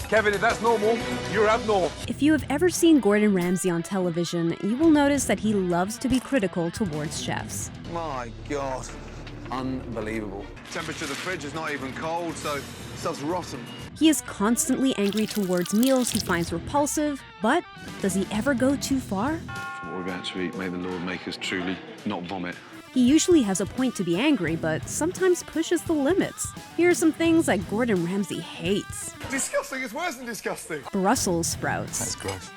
Kevin, if that's normal, you're abnormal. If you have ever seen Gordon Ramsay on television, you will notice that he loves to be critical towards chefs. My God. Unbelievable. Temperature of the fridge is not even cold, so stuff's rotten. He is constantly angry towards meals he finds repulsive, but does he ever go too far? For what we're about to eat, may the Lord make us truly not vomit. He usually has a point to be angry, but sometimes pushes the limits. Here are some things that Gordon Ramsay hates. Disgusting, it's worse than disgusting. Brussels sprouts. That's gross.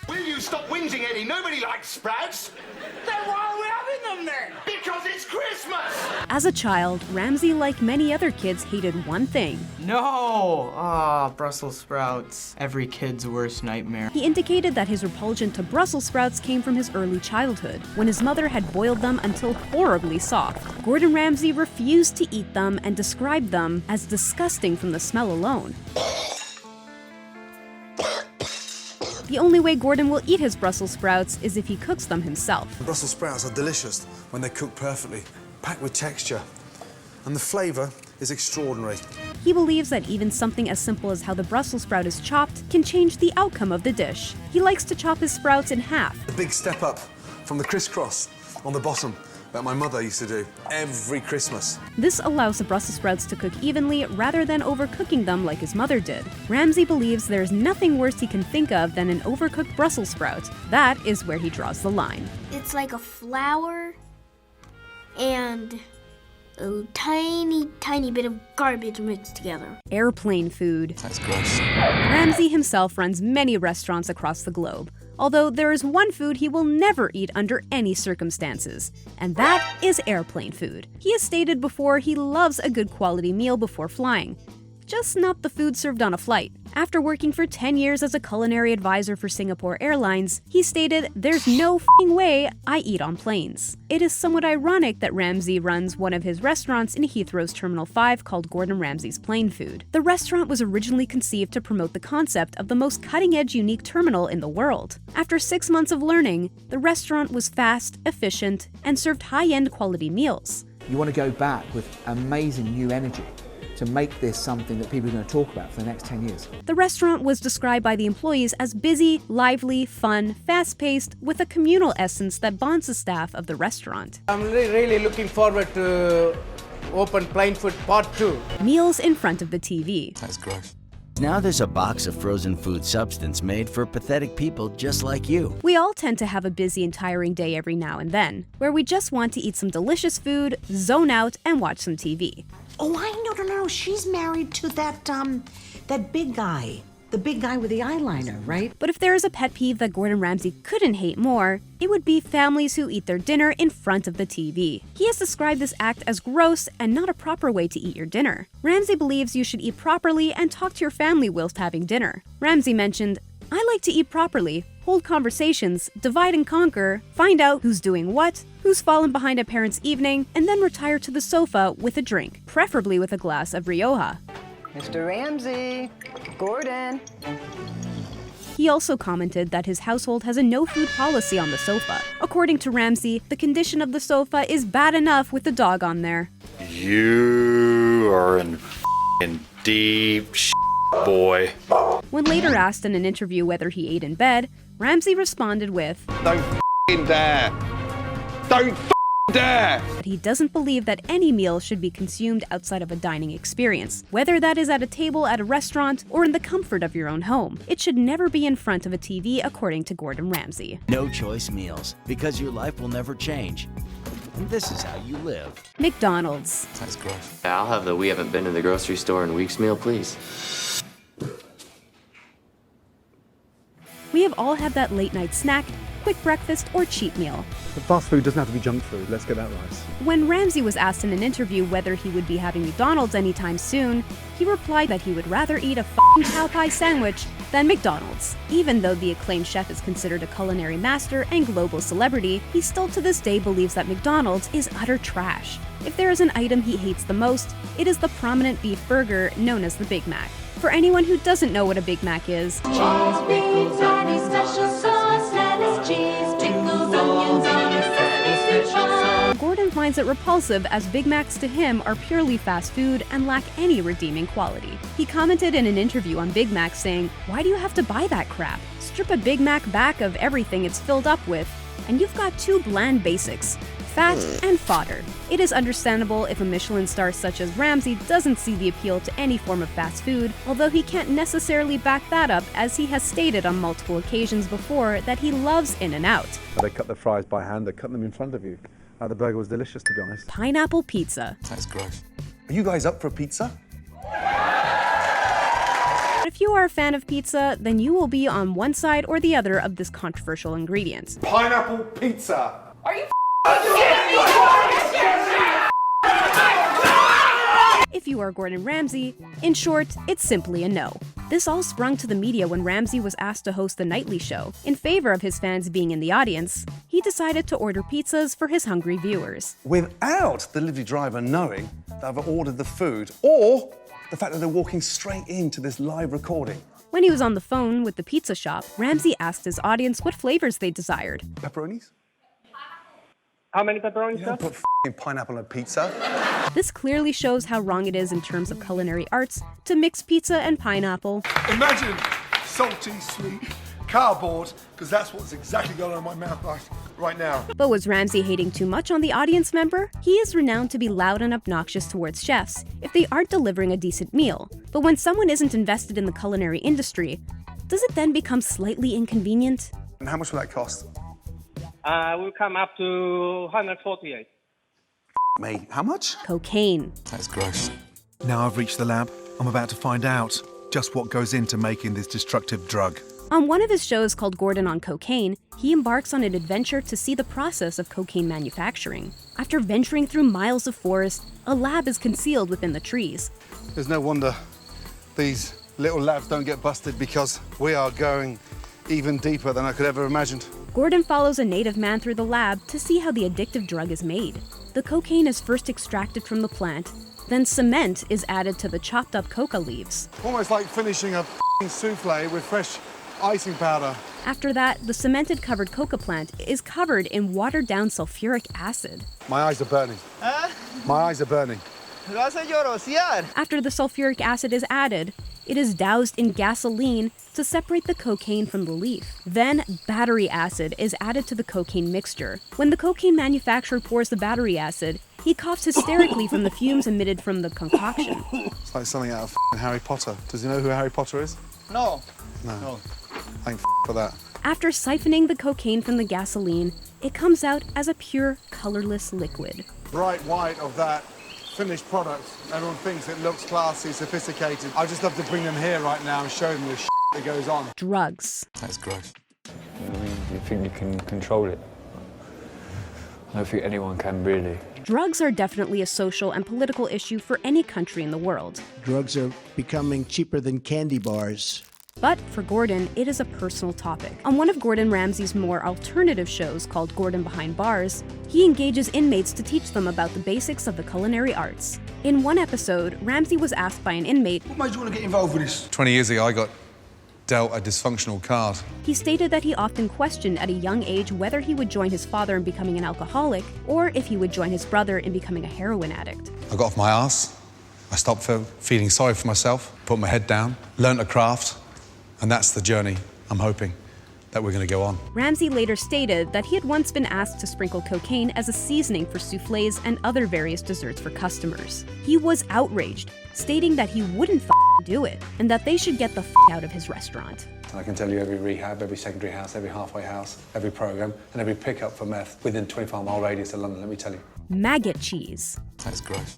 Will you stop whinging, Eddie? Nobody likes sprouts. Then why are we having them then? Because it's Christmas! As a child, Ramsay, like many other kids, hated one thing. No! Ah, Brussels sprouts. Every kid's worst nightmare. He indicated that his repulsion to Brussels sprouts came from his early childhood, when his mother had boiled them until horribly soft. Gordon Ramsay refused to eat them and described them as disgusting from the smell alone. The only way Gordon will eat his Brussels sprouts is if he cooks them himself. Brussels sprouts are delicious when they're cooked perfectly, packed with texture, and the flavour is extraordinary. He believes that even something as simple as how the Brussels sprout is chopped can change the outcome of the dish. He likes to chop his sprouts in half. A big step up from the crisscross on the bottom that my mother used to do every Christmas. This allows the Brussels sprouts to cook evenly rather than overcooking them like his mother did. Ramsay believes there's nothing worse he can think of than an overcooked Brussels sprout. That is where he draws the line. It's like a flour and a tiny bit of garbage mixed together. Airplane food. That's gross. Ramsay himself runs many restaurants across the globe, although there is one food he will never eat under any circumstances, and that is airplane food. He has stated before he loves a good quality meal before flying, just not the food served on a flight. After working for 10 years as a culinary advisor for Singapore Airlines, he stated, "There's no f***ing way I eat on planes." It is somewhat ironic that Ramsay runs one of his restaurants in Heathrow's Terminal 5 called Gordon Ramsay's Plane Food. The restaurant was originally conceived to promote the concept of the most cutting-edge unique terminal in the world. After 6 months of learning, the restaurant was fast, efficient, and served high-end quality meals. You want to go back with amazing new energy to make this something that people are going to talk about for the next 10 years. The restaurant was described by the employees as busy, lively, fun, fast-paced, with a communal essence that bonds the staff of the restaurant. I'm really looking forward to open Plain Food Part 2. Meals in front of the TV. That's gross. Now there's a box of frozen food substance made for pathetic people just like you. We all tend to have a busy and tiring day every now and then, where we just want to eat some delicious food, zone out, and watch some TV. Oh, I know. She's married to that big guy. The big guy with the eyeliner, right? But if there is a pet peeve that Gordon Ramsay couldn't hate more, it would be families who eat their dinner in front of the TV. He has described this act as gross and not a proper way to eat your dinner. Ramsay believes you should eat properly and talk to your family whilst having dinner. Ramsay mentioned, "I like to eat properly, hold conversations, divide and conquer, find out who's doing what, who's fallen behind a parent's evening, and then retire to the sofa with a drink, preferably with a glass of Rioja." Mr. Ramsay, Gordon. He also commented that his household has a no-food policy on the sofa. According to Ramsay, the condition of the sofa is bad enough with the dog on there. You are in f***ing deep boy. When later asked in an interview whether he ate in bed, Ramsay responded with, Don't f***ing dare. Don't f***ing dare. But he doesn't believe that any meal should be consumed outside of a dining experience, whether that is at a table at a restaurant or in the comfort of your own home. It should never be in front of a TV, according to Gordon Ramsay. No choice meals, because your life will never change. And this is how you live. McDonald's. That's gross. I'll have the "we haven't been to the grocery store in weeks" meal, please. We have all had that late night snack, quick breakfast, or cheat meal. But fast food doesn't have to be junk food, let's get that right. When Ramsay was asked in an interview whether he would be having McDonald's anytime soon, he replied that he would rather eat a f***ing cow pie sandwich than McDonald's. Even though the acclaimed chef is considered a culinary master and global celebrity, he still to this day believes that McDonald's is utter trash. If there is an item he hates the most, it is the prominent beef burger known as the Big Mac. For anyone who doesn't know what a Big Mac is, cheese, pickles, honey, special sauce, lettuce, cheese, pickles, onions on a sesame sweet sauce. Gordon finds finds it repulsive as Big Macs to him are purely fast food and lack any redeeming quality. He commented in an interview on Big Mac saying, "Why do you have to buy that crap? Strip a Big Mac back of everything it's filled up with, and you've got two bland basics, fat and fodder." It is understandable if a Michelin star such as Ramsay doesn't see the appeal to any form of fast food, although he can't necessarily back that up as he has stated on multiple occasions before that he loves In-N-Out. They cut the fries by hand, they cut them in front of you. The burger was delicious, to be honest. Pineapple pizza. That's gross. Are you guys up for a pizza? If you are a fan of pizza, then you will be on one side or the other of this controversial ingredient. Pineapple pizza. Are you If you are Gordon Ramsay, in short, it's simply a no. This all sprung to the media when Ramsay was asked to host The Nightly Show. In favor of his fans being in the audience, he decided to order pizzas for his hungry viewers. Without the delivery driver knowing that I've ordered the food, or the fact that they're walking straight into this live recording. When he was on the phone with the pizza shop, Ramsay asked his audience what flavors they desired. Pepperonis? How many pepperonis, You don't put pineapple on a pizza. This clearly shows how wrong it is in terms of culinary arts to mix pizza and pineapple. Imagine salty, sweet, cardboard, because that's what's exactly going on in my mouth right now. But was Ramsay hating too much on the audience member? He is renowned to be loud and obnoxious towards chefs if they aren't delivering a decent meal. But when someone isn't invested in the culinary industry, does it then become slightly inconvenient? And how much will that cost? Will come up to 148. Me, how much? Cocaine. That's gross. Now I've reached the lab, I'm about to find out just what goes into making this destructive drug. On one of his shows called Gordon on Cocaine, he embarks on an adventure to see the process of cocaine manufacturing. After venturing through miles of forest, a lab is concealed within the trees. There's no wonder these little labs don't get busted, because we are going even deeper than I could ever imagined. Gordon follows a native man through the lab to see how the addictive drug is made. The cocaine is first extracted from the plant, then cement is added to the chopped up coca leaves. Almost like finishing a souffle with fresh icing powder. After that, the cemented covered coca plant is covered in watered down sulfuric acid. My eyes are burning. My eyes are burning. After the sulfuric acid is added, it is doused in gasoline to separate the cocaine from the leaf. Then, battery acid is added to the cocaine mixture. When the cocaine manufacturer pours the battery acid, he coughs hysterically from the fumes emitted from the concoction. It's like something out of Harry Potter. Does he know who Harry Potter is? No. No. Thank for that. After siphoning the cocaine from the gasoline, it comes out as a pure, colorless liquid. Bright white of that finished product. Everyone thinks it looks classy, sophisticated. I just love to bring them here right now and show them the that goes on. Drugs. That's gross. I mean, you think you can control it? I don't think anyone can really. Drugs are definitely a social and political issue for any country in the world. Drugs are becoming cheaper than candy bars. But for Gordon, it is a personal topic. On one of Gordon Ramsay's more alternative shows called Gordon Behind Bars, he engages inmates to teach them about the basics of the culinary arts. In one episode, Ramsay was asked by an inmate, "What made you want to get involved with this?" 20 years ago, I got dealt a dysfunctional card. He stated that he often questioned at a young age whether he would join his father in becoming an alcoholic or if he would join his brother in becoming a heroin addict. I got off my arse. I stopped feeling sorry for myself, put my head down, learnt a craft, and that's the journey I'm hoping that we're going to go on. Ramsay later stated that he had once been asked to sprinkle cocaine as a seasoning for soufflés and other various desserts for customers. He was outraged, stating that he wouldn't do it and that they should get the out of his restaurant. I can tell you every rehab, every secondary house, every halfway house, every program, and every pickup for meth within 25-mile radius of London, let me tell you. Maggot cheese. That's gross.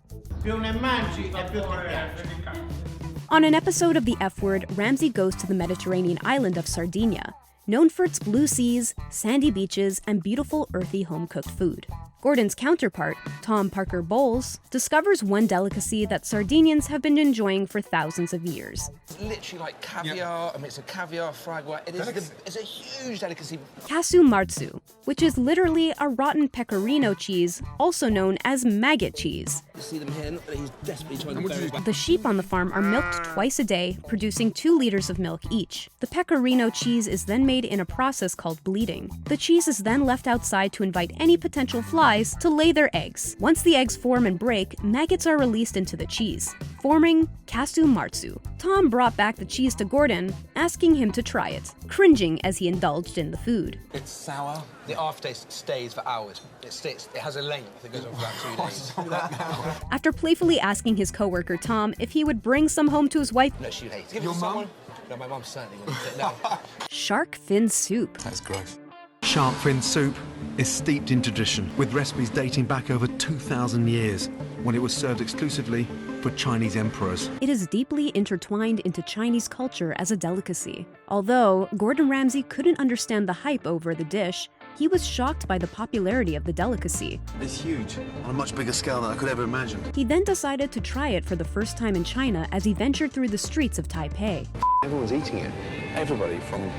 On an episode of The F Word, Ramsay goes to the Mediterranean island of Sardinia, known for its blue seas, sandy beaches, and beautiful earthy home-cooked food. Gordon's counterpart, Tom Parker Bowles, discovers one delicacy that Sardinians have been enjoying for thousands of years. It's literally like caviar. I mean, it's a caviar fried white. It's a huge delicacy. Casu marzu, which is literally a rotten pecorino cheese, also known as maggot cheese. You see them here, he's desperately trying to bury. The sheep on the farm are milked twice a day, producing 2 liters of milk each. The pecorino cheese is then made in a process called bleeding. The cheese is then left outside to invite any potential flies flies to lay their eggs. Once the eggs form and break, maggots are released into the cheese, forming casu marzu. Tom brought back the cheese to Gordon, asking him to try it, cringing as he indulged in the food. It's sour. The aftertaste stays for hours. It has a length that goes on for about 2 days. After playfully asking his coworker Tom if he would bring some home to his wife, No, she'd hate it. Give it to someone? No, my mum certainly wouldn't. No. shark fin soup. That's gross. Shark fin soup is steeped in tradition, with recipes dating back over 2,000 years, when it was served exclusively for Chinese emperors. It is deeply intertwined into Chinese culture as a delicacy. Although Gordon Ramsay couldn't understand the hype over the dish, he was shocked by the popularity of the delicacy. It's huge, on a much bigger scale than I could ever imagine. He then decided to try it for the first time in China as he ventured through the streets of Taipei. Everyone's eating it. Everybody, from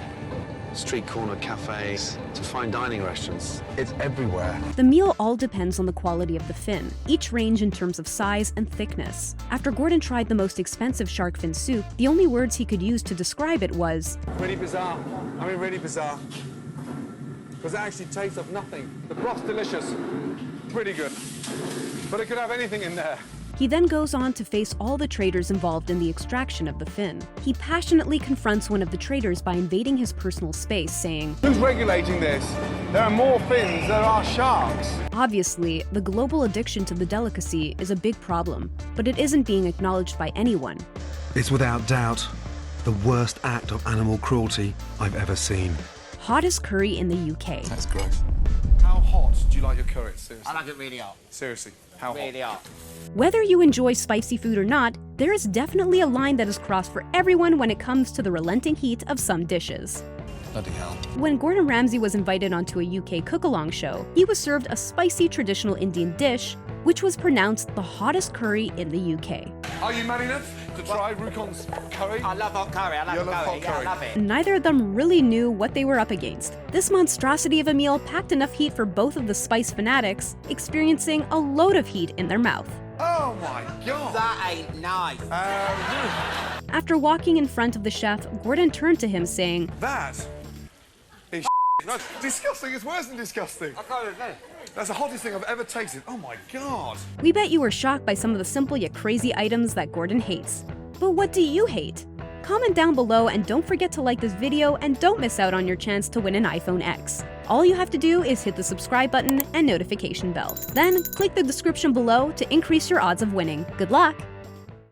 street corner cafes to fine dining restaurants. It's everywhere. The meal all depends on the quality of the fin, each range in terms of size and thickness. After Gordon tried the most expensive shark fin soup, the only words he could use to describe it was, Really bizarre. I mean, really bizarre. Because it actually tastes of nothing. The broth's delicious. Pretty good. But it could have anything in there. He then goes on to face all the traders involved in the extraction of the fin. He passionately confronts one of the traders by invading his personal space, saying, Who's regulating this? There are more fins, there are sharks. Obviously, the global addiction to the delicacy is a big problem, but it isn't being acknowledged by anyone. It's without doubt the worst act of animal cruelty I've ever seen. Hottest curry in the UK. That's gross. How hot do you like your curry? Seriously. I like it really hot. Seriously. How Really hot. Whether you enjoy spicy food or not, there is definitely a line that is crossed for everyone when it comes to the relenting heat of some dishes. Bloody hell. When Gordon Ramsay was invited onto a UK cook-along show, he was served a spicy traditional Indian dish, which was pronounced the hottest curry in the UK. Are you man enough to try Rukon's curry? I love hot curry. I love hot curry. Yeah, I love it. Neither of them really knew what they were up against. This monstrosity of a meal packed enough heat for both of the spice fanatics, experiencing a load of heat in their mouth. Oh my God! That ain't nice. After walking in front of the chef, Gordon turned to him saying, That is That's disgusting. It's worse than disgusting. I can't even. That's the hottest thing I've ever tasted. Oh my God. We bet you were shocked by some of the simple yet crazy items that Gordon hates. But what do you hate? Comment down below and don't forget to like this video and don't miss out on your chance to win an iPhone X. All you have to do is hit the subscribe button and notification bell. Then click the description below to increase your odds of winning. Good luck!